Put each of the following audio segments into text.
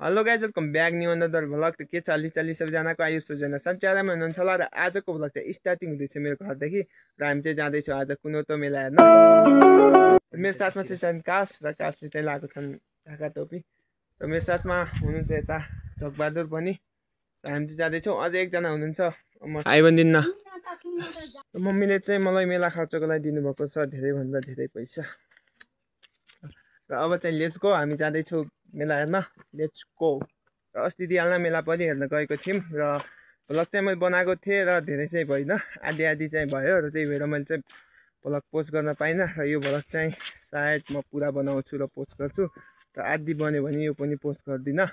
Hello guys welcome back new another vlog त के चाली सबैजनाको आयु सोजना सच्यामा हुनुहुन्छ होला र आजको भ्लग चाहिँ स्टार्टिङ हुँदैछ मेरो घरदेखि र हामी चाहिँ जाँदैछौँ आज कुनौतो मेला हेर्न। मेरो साथमा चाहिँ छन् कास र कासले चाहिँ लगाएको छन् ढाका टोपी र मेरो साथमा हुनुहुन्छ यता झकबहादुर पनि। हामी चाहिँ जाँदैछौँ, अझै एकजना हुनुहुन्छ आइ बन्दिन्न। मम्मीले चाहिँ मलाई मेला खर्चको लागि दिनुभएको छ धेरैभन्दा धेरै पैसा र अब चाहिँ लेट्स गो, हामी जाँदैछौँ मेला हेर्न, लेट्स गो। र अस्ति दिइहाल्न मेला पनि हेर्न गएको थियौँ र भ्लग चाहिँ मैले बनाएको थिएँ र धेरै चाहिँ भएन, आधी चाहिँ भयो र त्यही भएर मैले चाहिँ भ्लग पोस्ट गर्न पाइनँ र यो भ्लग चाहिँ सायद म पुरा बनाउँछु र पोस्ट गर्छु र आधी बन्यो भने यो पनि पोस्ट गर्दिनँ।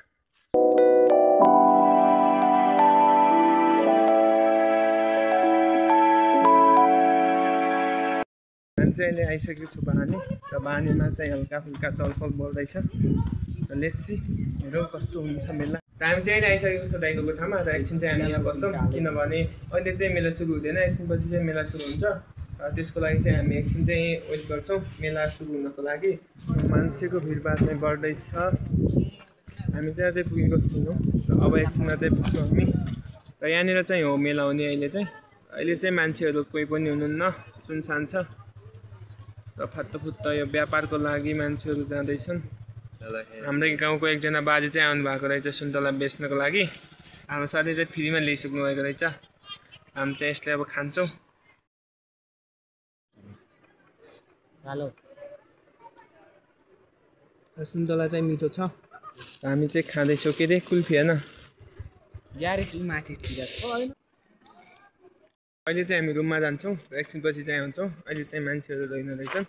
हामी चाहिँ अहिले आइसकेको छु बानी र बानीमा चाहिँ हल्का फुल्का चलफल बोल्दैछ र लेट्सी हेरौँ कस्तो हुन्छ मेला। र हामी चाहिँ अहिले आइसकेको छु दाइको कोठामा र एकछिन चाहिँ हामी यहाँ बस्छौँ किनभने अहिले चाहिँ मेला सुरु हुँदैन, एकछिनपछि चाहिँ मेला सुरु हुन्छ र त्यसको लागि चाहिँ हामी एकछिन चाहिँ वेट गर्छौँ मेला सुरु हुनको लागि। मान्छेको भिडभाड चाहिँ बढ्दैछ, हामी चाहिँ अझै पुगेको छैनौँ र अब एकछिनमा चाहिँ पुग्छौँ हामी। र यहाँनिर चाहिँ हो मेला हुने अहिले चाहिँ मान्छेहरू कोही पनि हुनुहुन्न, सुनसान छ र फात्तफुत्त यो व्यापारको लागि मान्छेहरू जाँदैछन्। हाम्रै गाउँको एकजना बाजे चाहिँ आउनु भएको रहेछ सुन्तला बेच्नको लागि, हाम्रो साथी चाहिँ फ्रीमा ल्याइसक्नु भएको रहेछ। हामी चाहिँ यसले अब खान्छौँ। सुन्तला चाहिँ मिठो छ, हामी चाहिँ खाँदैछौँ। के अरे कुल्फी होइन, अहिले चाहिँ हामी रुममा जान्छौँ र एकछिनपछि चाहिँ आउँछौँ। अहिले चाहिँ मान्छेहरू रहेन रहेछन्,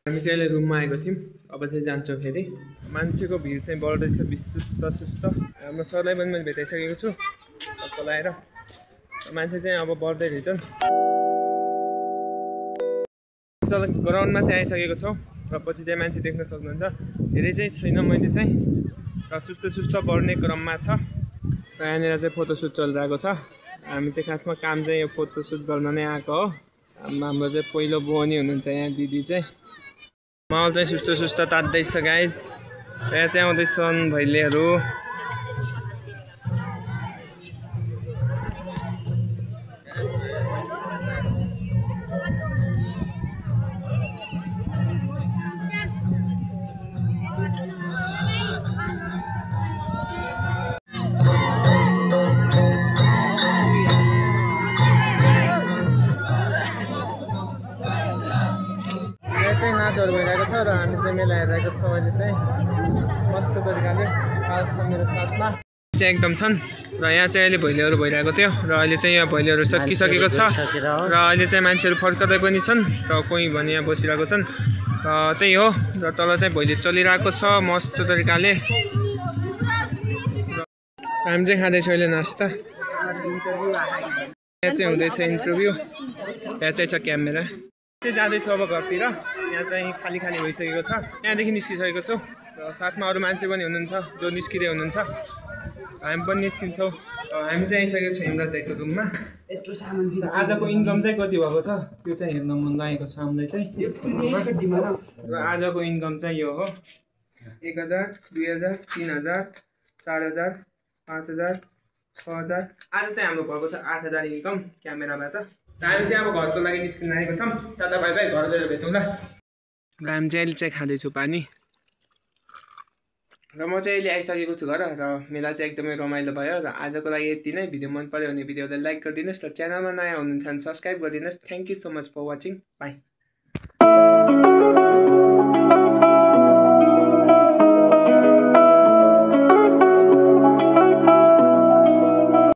हामी चाहिँ अहिले रुममा आएको थियौँ, अब चाहिँ जान्छौँ फेरि। मान्छेको भिड चाहिँ बढ्दैछ सुस्त। हाम्रो सरलाई पनि मैले भेटाइसकेको छु बोलाएर, मान्छे चाहिँ अब बढ्दै रहेछन्। ग्राउन्डमा चाहिँ आइसकेको छौँ र पछि चाहिँ मान्छे देख्न सक्नुहुन्छ, धेरै चाहिँ छैन मैले चाहिँ, र सुस्त बढ्ने क्रममा छ। र यहाँनिर चाहिँ फोटोसुट चलिरहेको छ। हामी चाहिँ खासमा काम चाहिँ यो फोटोसुट गर्न नै आएको हो। हाम्रो चाहिँ पहिलो बोनी हुनुहुन्छ यहाँ दिदी चाहिँ, माहौल चाहिँ सुस्त तात्दैछ गाइज। यहाँ चाहिँ आउँदैछन् भैलेहरू। नाचहरू भइरहेको छ र हामी चाहिँ मेला हेरिरहेको छौँ। अहिले चाहिँ मस्त तरिकाले खास मेरो साथमा चाहिँ एकदम छन् र यहाँ चाहिँ अहिले भैलेहरू भइरहेको थियो र अहिले चाहिँ यहाँ भैलेहरू सकिसकेको छ र अहिले चाहिँ मान्छेहरू फर्कँदै पनि छन् र कोही भने यहाँ बसिरहेको छन् र त्यही हो। र तल चाहिँ भैले चलिरहेको छ मस्त तरिकाले। हामी चाहिँ खाँदैछौँ अहिले नास्ता। यहाँ चाहिँ हुँदैछ इन्टरभ्यू, यहाँ चाहिँ छ क्यामेरा। चाहिँ जाँदैछु अब घरतिर, यहाँ चाहिँ खाली भइसकेको छ, यहाँदेखि निस्किसकेको छु र साथमा अरू मान्छे पनि हुनुहुन्छ जो निस्किँदै हुनुहुन्छ, हामी पनि निस्किन्छौँ। हामी चाहिँ आइसकेको छौँ हिमराज दाइको रुममा। आजको इन्कम चाहिँ कति भएको छ त्यो चाहिँ हेर्न मन लागेको छ हामीलाई चाहिँ। र आजको इन्कम चाहिँ यो हो 1000, 2000, 3000, 4000, 5000, 6000। आज चाहिँ हाम्रो भएको छ 8000 इन्कम क्यामेराबाट। हामी चाहिँ अब घरको लागि निस्किन आएको छौँ। टाटा बाई बाई, घर गएर भेटौँ ल। र हामी चाहिँ अहिले चाहिँ खाँदैछु पानी र म चाहिँ अहिले आइसकेको छु घर र मेला चाहिँ एकदमै रमाइलो भयो। र आजको लागि यति नै। भिडियो मन पऱ्यो भने भिडियोलाई लाइक गरिदिनुहोस् र च्यानलमा नयाँ हुनुहुन्छ भने सब्सक्राइब गरिदिनुहोस्। Thank you so much for watching, by.